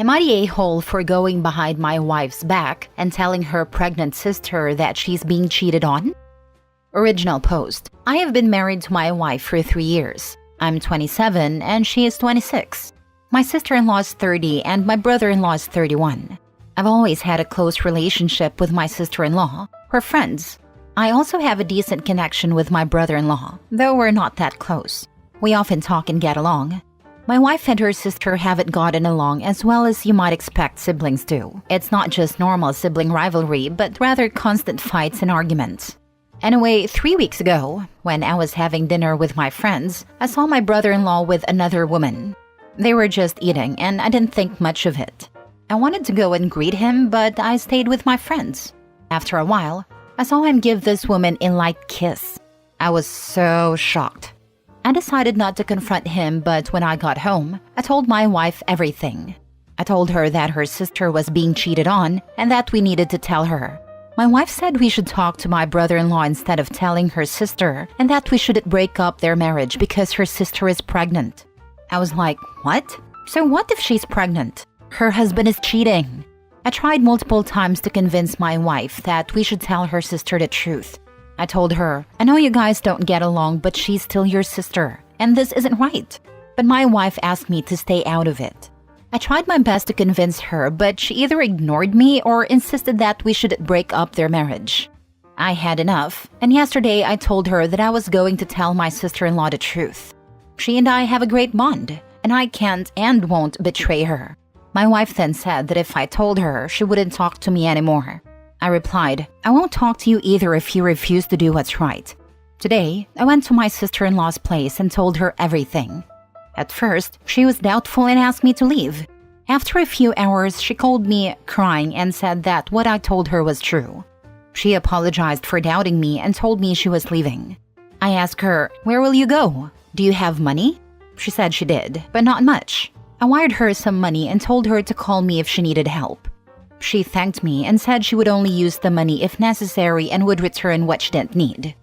Am I the a-hole for going behind my wife's back and telling her pregnant sister that she's being cheated on? Original post. I have been married to my wife for 3 years. I'm 27 and she is 26. My sister-in-law is 30 and my brother-in-law is 31. I've always had a close relationship with my sister-in-law. We're friends. I also have a decent connection with my brother-in-law, though we're not that close. We often talk and get along. My wife and her sister haven't gotten along as well as you might expect siblings do. It's not just normal sibling rivalry, but rather constant fights and arguments. Anyway, 3 weeks ago, when I was having dinner with my friends, I saw my brother-in-law with another woman. They were just eating, and I didn't think much of it. I wanted to go and greet him, but I stayed with my friends. After a while, I saw him give this woman a light kiss. I was so shocked. I decided not to confront him, but when I got home, I told my wife everything. I told her that her sister was being cheated on and that we needed to tell her. My wife said we should talk to my brother-in-law instead of telling her sister and that we shouldn't break up their marriage because her sister is pregnant. I was like, what? So what if she's pregnant? Her husband is cheating. I tried multiple times to convince my wife that we should tell her sister the truth. I told her, I know you guys don't get along, but she's still your sister, and this isn't right. But my wife asked me to stay out of it. I tried my best to convince her, but she either ignored me or insisted that we should break up their marriage. I had enough, and yesterday I told her that I was going to tell my sister-in-law the truth. She and I have a great bond, and I can't and won't betray her. My wife then said that if I told her, she wouldn't talk to me anymore. I replied, I won't talk to you either if you refuse to do what's right. Today, I went to my sister-in-law's place and told her everything. At first, she was doubtful and asked me to leave. After a few hours, she called me crying and said that what I told her was true. She apologized for doubting me and told me she was leaving. I asked her, where will you go? Do you have money? She said she did, but not much. I wired her some money and told her to call me if she needed help. She thanked me and said she would only use the money if necessary and would return what she didn't need.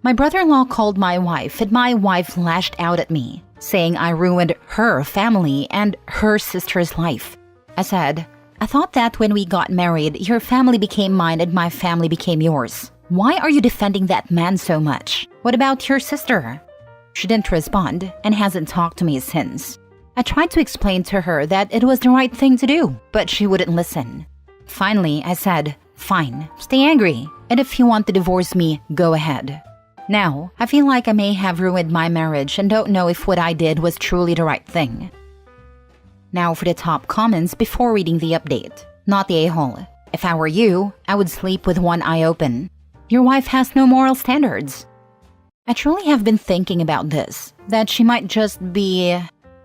My brother-in-law called my wife and my wife lashed out at me, saying I ruined her family and her sister's life. I said, I thought that when we got married, your family became mine and my family became yours. Why are you defending that man so much? What about your sister? She didn't respond and hasn't talked to me since. I tried to explain to her that it was the right thing to do, but she wouldn't listen. Finally, I said, fine, stay angry, and if you want to divorce me, go ahead. Now, I feel like I may have ruined my marriage and don't know if what I did was truly the right thing. Now for the top comments before reading the update. Not the a-hole. If I were you, I would sleep with one eye open. Your wife has no moral standards. I truly have been thinking about this, that she might just be...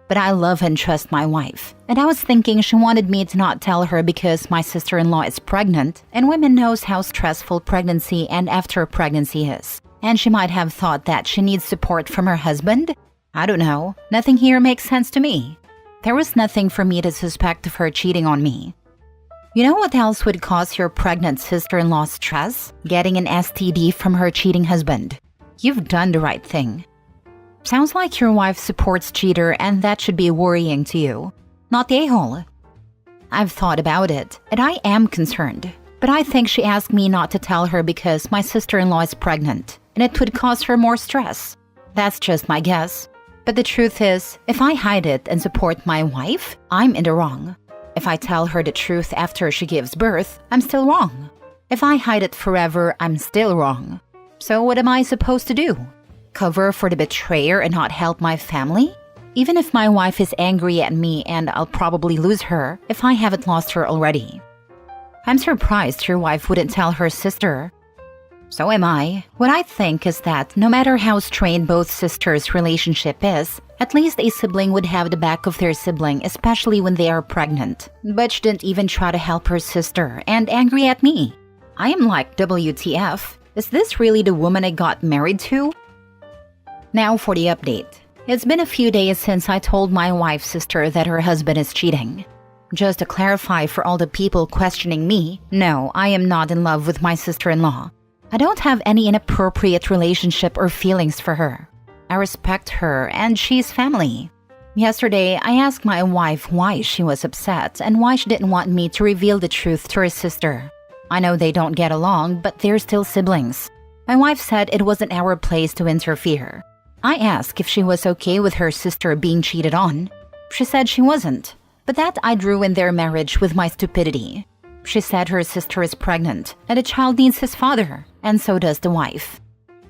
But I love and trust my wife, and I was thinking she wanted me to not tell her because my sister-in-law is pregnant, and women knows how stressful pregnancy and after pregnancy is. And she might have thought that she needs support from her husband? I don't know. Nothing here makes sense to me. There was nothing for me to suspect of her cheating on me. You know what else would cause your pregnant sister-in-law stress? Getting an STD from her cheating husband. You've done the right thing. Sounds like your wife supports cheater and that should be worrying to you. Not the a-hole. I've thought about it, and I am concerned. But I think she asked me not to tell her because my sister-in-law is pregnant, and it would cause her more stress. That's just my guess. But the truth is, if I hide it and support my wife, I'm in the wrong. If I tell her the truth after she gives birth, I'm still wrong. If I hide it forever, I'm still wrong. So what am I supposed to do? Cover for the betrayer and not help my family? Even if my wife is angry at me and I'll probably lose her if I haven't lost her already. I'm surprised your wife wouldn't tell her sister. So am I. What I think is that no matter how strained both sisters' relationship is, at least a sibling would have the back of their sibling, especially when they are pregnant. But she didn't even try to help her sister and angry at me. I am like, WTF? Is this really the woman I got married to? Now for the update. It's been a few days since I told my wife's sister that her husband is cheating. Just to clarify for all the people questioning me, no, I am not in love with my sister-in-law. I don't have any inappropriate relationship or feelings for her. I respect her and she's family. Yesterday, I asked my wife why she was upset and why she didn't want me to reveal the truth to her sister. I know they don't get along, but they're still siblings. My wife said it wasn't our place to interfere. I asked if she was okay with her sister being cheated on. She said she wasn't, but that I'd ruin their marriage with my stupidity. She said her sister is pregnant and the child needs his father, and so does the wife.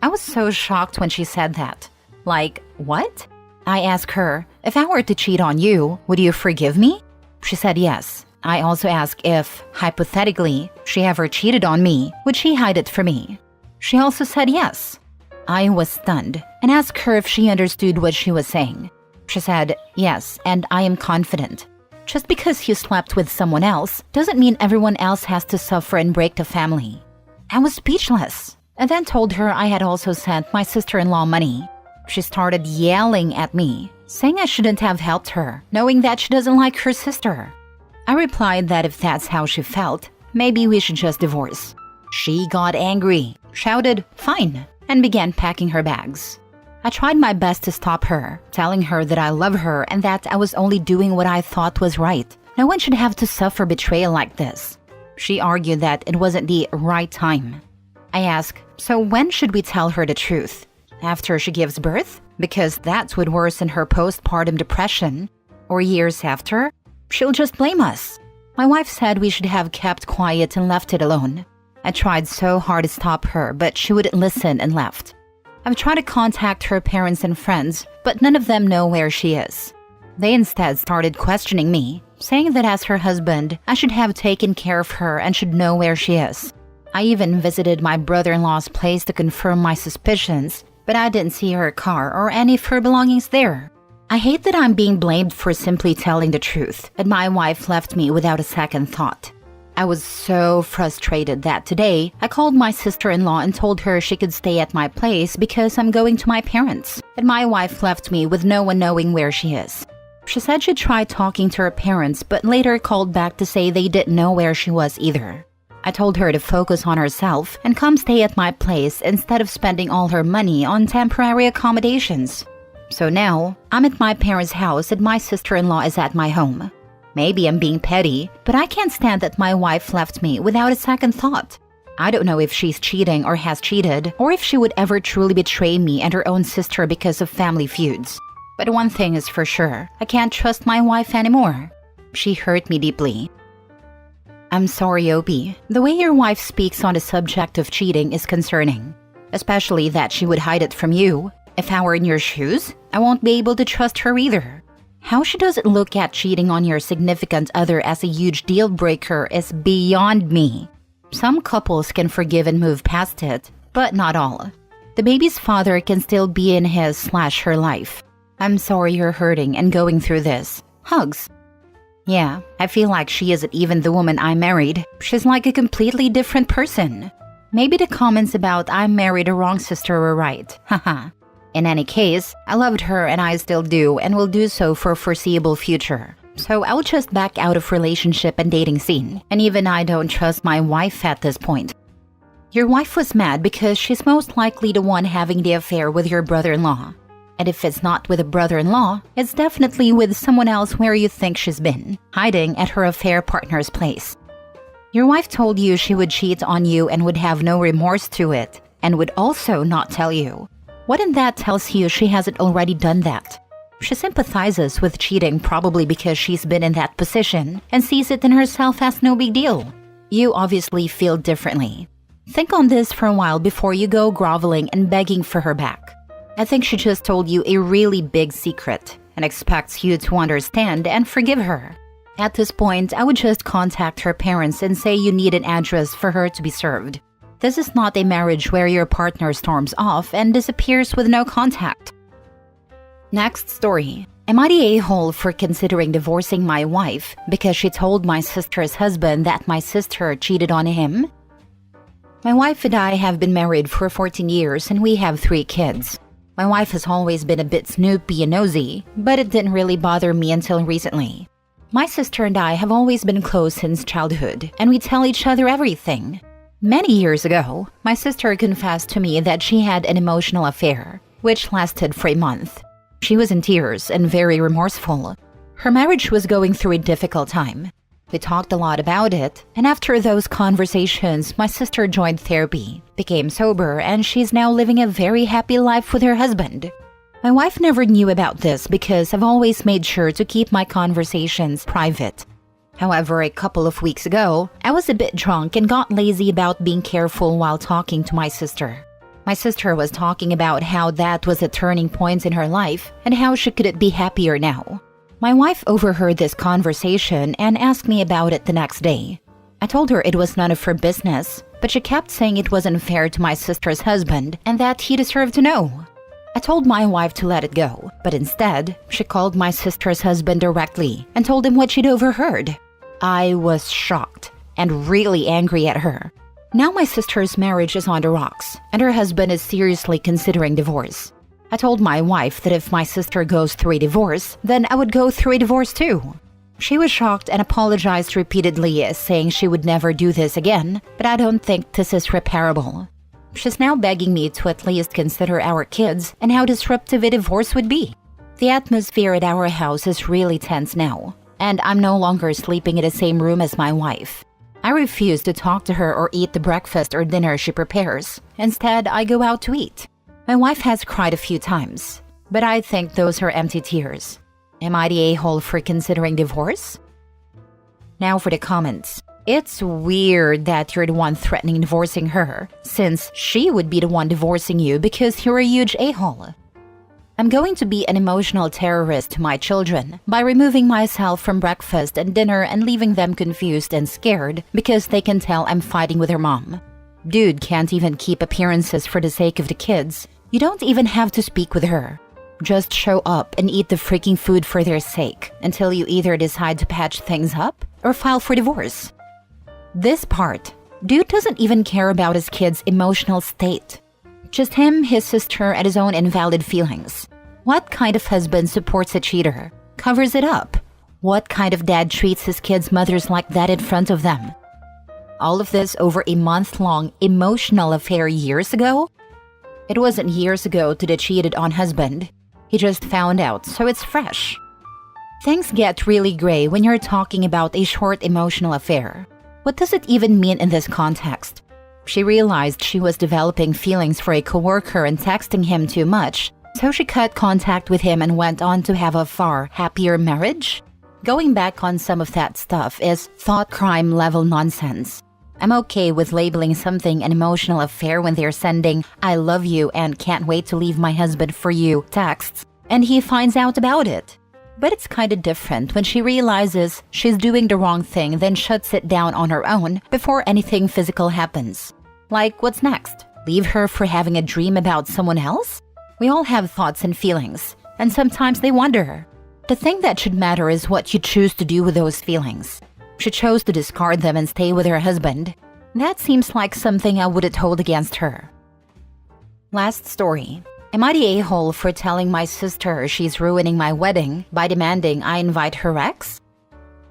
I was so shocked when she said that. Like, what? I asked her, if I were to cheat on you, would you forgive me? She said yes. I also asked if, hypothetically, she ever cheated on me, would she hide it from me? She also said yes. I was stunned and asked her if she understood what she was saying. She said, yes, and I am confident. Just because you slept with someone else doesn't mean everyone else has to suffer and break the family. I was speechless, and then told her I had also sent my sister-in-law money. She started yelling at me, saying I shouldn't have helped her, knowing that she doesn't like her sister. I replied that if that's how she felt, maybe we should just divorce. She got angry, shouted, "Fine," and began packing her bags. I tried my best to stop her, telling her that I love her and that I was only doing what I thought was right. No one should have to suffer betrayal like this. She argued that it wasn't the right time. I asked, so when should we tell her the truth? After she gives birth? Because that would worsen her postpartum depression. Or years after? She'll just blame us. My wife said we should have kept quiet and left it alone. I tried so hard to stop her, but she wouldn't listen and left. I've tried to contact her parents and friends, but none of them know where she is. They instead started questioning me, saying that as her husband, I should have taken care of her and should know where she is. I even visited my brother-in-law's place to confirm my suspicions, but I didn't see her car or any of her belongings there. I hate that I'm being blamed for simply telling the truth, and my wife left me without a second thought. I was so frustrated that today, I called my sister-in-law and told her she could stay at my place because I'm going to my parents, and my wife left me with no one knowing where she is. She said she'd try talking to her parents, but later called back to say they didn't know where she was either. I told her to focus on herself and come stay at my place instead of spending all her money on temporary accommodations. So now, I'm at my parents' house and my sister-in-law is at my home. Maybe I'm being petty, but I can't stand that my wife left me without a second thought. I don't know if she's cheating or has cheated, or if she would ever truly betray me and her own sister because of family feuds. But one thing is for sure, I can't trust my wife anymore. She hurt me deeply. I'm sorry, Opie. The way your wife speaks on the subject of cheating is concerning. Especially that she would hide it from you. If I were in your shoes, I won't be able to trust her either. How she doesn't look at cheating on your significant other as a huge deal breaker is beyond me. Some couples can forgive and move past it, but not all. The baby's father can still be in his/her life. I'm sorry you're hurting and going through this. Hugs. Yeah, I feel like she isn't even the woman I married. She's like a completely different person. Maybe the comments about I married a wrong sister were right. Haha. In any case, I loved her and I still do and will do so for a foreseeable future. So I'll just back out of relationship and dating scene. And even I don't trust my wife at this point. Your wife was mad because she's most likely the one having the affair with your brother-in-law. And if it's not with a brother-in-law, it's definitely with someone else where you think she's been, hiding at her affair partner's place. Your wife told you she would cheat on you and would have no remorse to it, and would also not tell you. What in that tells you she hasn't already done that? She sympathizes with cheating probably because she's been in that position and sees it in herself as no big deal. You obviously feel differently. Think on this for a while before you go groveling and begging for her back. I think she just told you a really big secret and expects you to understand and forgive her. At this point, I would just contact her parents and say you need an address for her to be served. This is not a marriage where your partner storms off and disappears with no contact. Next story. Am I the a-hole for considering divorcing my wife because she told my sister's husband that my sister cheated on him? My wife and I have been married for 14 years and we have 3 kids. My wife has always been a bit snoopy and nosy, but it didn't really bother me until recently. My sister and I have always been close since childhood, and we tell each other everything. Many years ago, my sister confessed to me that she had an emotional affair, which lasted for a month. She was in tears and very remorseful. Her marriage was going through a difficult time. We talked a lot about it, and after those conversations, my sister joined therapy, became sober, and she's now living a very happy life with her husband. My wife never knew about this because I've always made sure to keep my conversations private. However, a couple of weeks ago, I was a bit drunk and got lazy about being careful while talking to my sister. My sister was talking about how that was a turning point in her life and how she could be happier now. My wife overheard this conversation and asked me about it the next day. I told her it was none of her business, but she kept saying it wasn't fair to my sister's husband and that he deserved to know. I told my wife to let it go, but instead, she called my sister's husband directly and told him what she'd overheard. I was shocked and really angry at her. Now my sister's marriage is on the rocks, and her husband is seriously considering divorce. I told my wife that if my sister goes through a divorce, then I would go through a divorce too. She was shocked and apologized repeatedly, saying she would never do this again, but I don't think this is repairable. She's now begging me to at least consider our kids and how disruptive a divorce would be. The atmosphere at our house is really tense now, and I'm no longer sleeping in the same room as my wife. I refuse to talk to her or eat the breakfast or dinner she prepares. Instead, I go out to eat. My wife has cried a few times, but I think those are empty tears. Am I the a-hole for considering divorce? Now for the comments. It's weird that you're the one threatening divorcing her, since she would be the one divorcing you because you're a huge a-hole. I'm going to be an emotional terrorist to my children by removing myself from breakfast and dinner and leaving them confused and scared because they can tell I'm fighting with their mom. Dude can't even keep appearances for the sake of the kids. You don't even have to speak with her. Just show up and eat the freaking food for their sake until you either decide to patch things up or file for divorce. This part, dude doesn't even care about his kid's emotional state. Just him, his sister, and his own invalid feelings. What kind of husband supports a cheater? Covers it up? What kind of dad treats his kids' mothers like that in front of them? All of this over a month-long emotional affair years ago? It wasn't years ago that he cheated on husband. He just found out, so it's fresh. Things get really gray when you're talking about a short emotional affair. What does it even mean in this context? She realized she was developing feelings for a coworker and texting him too much, so she cut contact with him and went on to have a far happier marriage? Going back on some of that stuff is thought crime level nonsense. I'm okay with labeling something an emotional affair when they're sending "I love you and can't wait to leave my husband for you" texts, and he finds out about it. But it's kinda different when she realizes she's doing the wrong thing, then shuts it down on her own before anything physical happens. Like, what's next? Leave her for having a dream about someone else? We all have thoughts and feelings, and sometimes they wander. The thing that should matter is what you choose to do with those feelings. She chose to discard them and stay with her husband. That seems like something I wouldn't hold against her. Last story. Am I the a-hole for telling my sister she's ruining my wedding by demanding I invite her ex?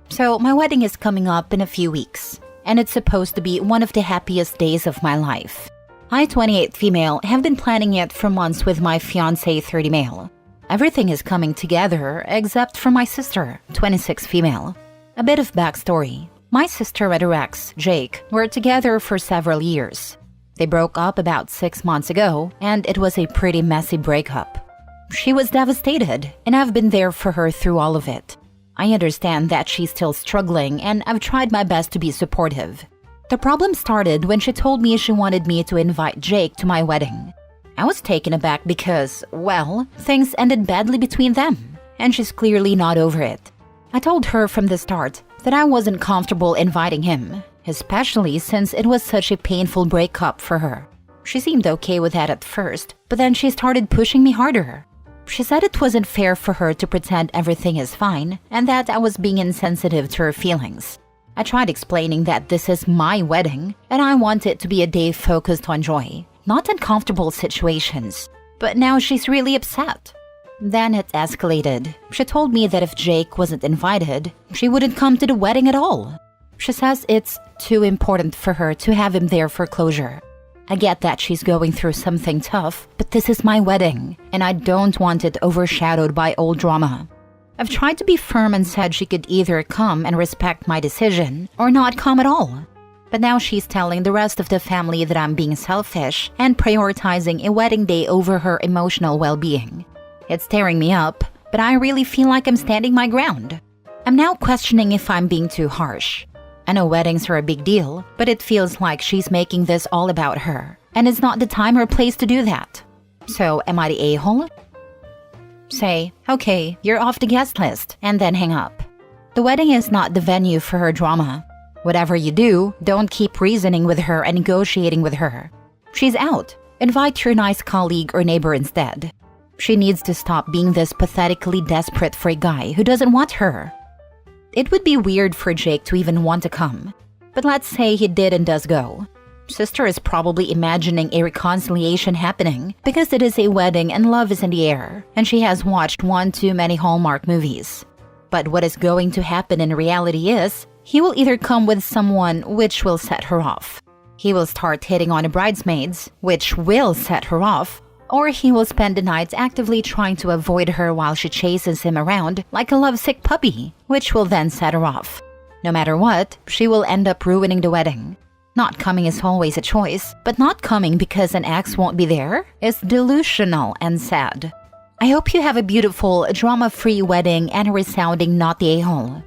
So my wedding is coming up in a few weeks, and it's supposed to be one of the happiest days of my life. I, 28 female, have been planning it for months with my fiancé, 30 male. Everything is coming together except for my sister, 26 female. A bit of backstory. My sister and her ex, Jake, were together for several years. They broke up about 6 months ago, and it was a pretty messy breakup. She was devastated, and I've been there for her through all of it. I understand that she's still struggling, and I've tried my best to be supportive. The problem started when she told me she wanted me to invite Jake to my wedding. I was taken aback because, well, things ended badly between them, and she's clearly not over it. I told her from the start that I wasn't comfortable inviting him, especially since it was such a painful breakup for her. She seemed okay with that at first, but then she started pushing me harder. She said it wasn't fair for her to pretend everything is fine and that I was being insensitive to her feelings. I tried explaining that this is my wedding and I want it to be a day focused on joy, not uncomfortable situations. But now she's really upset. Then it escalated. She told me that if Jake wasn't invited, she wouldn't come to the wedding at all. She says it's too important for her to have him there for closure. I get that she's going through something tough, but this is my wedding, and I don't want it overshadowed by old drama. I've tried to be firm and said she could either come and respect my decision or not come at all. But now she's telling the rest of the family that I'm being selfish and prioritizing a wedding day over her emotional well-being. It's tearing me up, but I really feel like I'm standing my ground. I'm now questioning if I'm being too harsh. I know weddings are a big deal, but it feels like she's making this all about her, and it's not the time or place to do that. So, am I the a-hole? Say, okay, you're off the guest list, and then hang up. The wedding is not the venue for her drama. Whatever you do, don't keep reasoning with her and negotiating with her. She's out. Invite your nice colleague or neighbor instead. She needs to stop being this pathetically desperate for a guy who doesn't want her. It would be weird for Jake to even want to come. But let's say he did and does go. Sister is probably imagining a reconciliation happening because it is a wedding and love is in the air, and she has watched one too many Hallmark movies. But what is going to happen in reality is, he will either come with someone which will set her off. He will start hitting on the bridesmaids, which will set her off, or he will spend the night actively trying to avoid her while she chases him around like a lovesick puppy, which will then set her off. No matter what, she will end up ruining the wedding. Not coming is always a choice, but not coming because an ex won't be there is delusional and sad. I hope you have a beautiful, drama-free wedding and a resounding not the a-hole.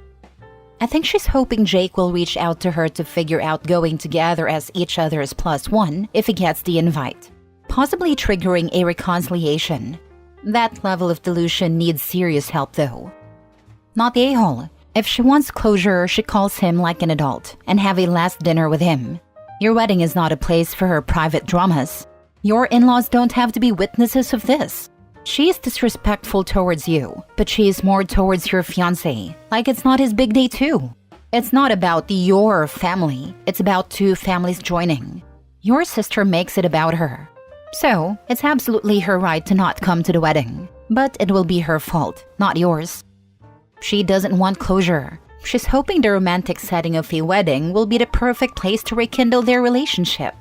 I think she's hoping Jake will reach out to her to figure out going together as each other's +1 if he gets the invite, possibly triggering a reconciliation. That level of delusion needs serious help though. Not the a-hole. If she wants closure, she calls him like an adult and have a last dinner with him. Your wedding is not a place for her private dramas. Your in-laws don't have to be witnesses of this. She is disrespectful towards you, but she is more towards your fiancé, like it's not his big day too. It's not about your family, it's about two families joining. Your sister makes it about her. So, it's absolutely her right to not come to the wedding, but it will be her fault, not yours. She doesn't want closure. She's hoping the romantic setting of a wedding will be the perfect place to rekindle their relationship.